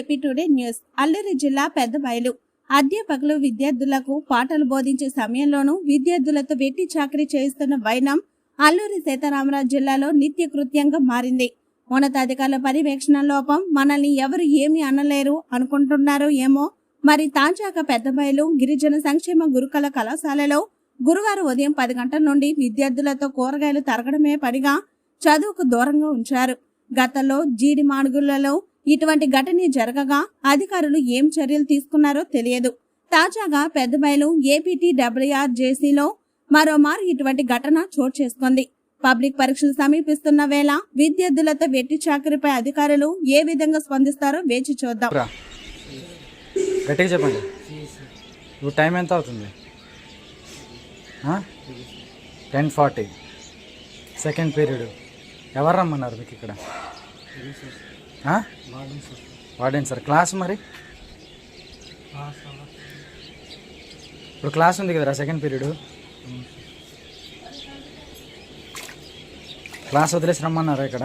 AP today news. Alluri జిల్లా పెద్దబయలు అధ్యాపకులు విద్యార్థులకు పాఠాలు బోధించే సమయంలోనూ విద్యార్థులతో వెట్టి చాకరీ చేయిస్తున్న వైనం అల్లూరి సీతారామరాజు జిల్లాలో నిత్య కృత్యంగా మారింది. ఉన్నతాధికారుల పర్యవేక్షణ లోపం మనల్ని ఎవరు ఏమీ అనలేరు అనుకుంటున్నారో ఏమో. మరి తాజాగా పెద్దబయలు గిరిజన సంక్షేమ గురుకుల కళాశాలలో గురువారం ఉదయం 10 గంటల నుండి విద్యార్థులతో కూరగాయలు తరగడమే పనిగా చదువుకు దూరంగా ఉంచారు. గతంలో జీడి మాడుగులలో ఇటువంటి ఘటన జరగగా అధికారులు ఏం చర్యలు తీసుకున్నారో తెలియదు. తాజాగా పెద్దబయలు APTWRJCలో మరోమారు ఇటువంటి ఘటన చోటు చేసుకుంది. పబ్లిక్ పరీక్షలు సమీపిస్తున్న వేళ విద్యార్థులతో వెట్టి చాకరీపై అధికారులు ఏ విధంగా స్పందిస్తారో వేచి చూద్దాం. గట్టిగా చెప్పండి. ఇప్పుడు టైం ఎంత అవుతుంది? 10:40 సెకండ్ పీరియడ్. ఎవరు రమ్మన్నారు మీకు ఇక్కడ? Warden sir. క్లాస్ మరి ఇప్పుడు క్లాస్ ఉంది కదరా సెకండ్ పీరియడ్. క్లాస్ వదిలేసి రమ్మన్నారా ఇక్కడ?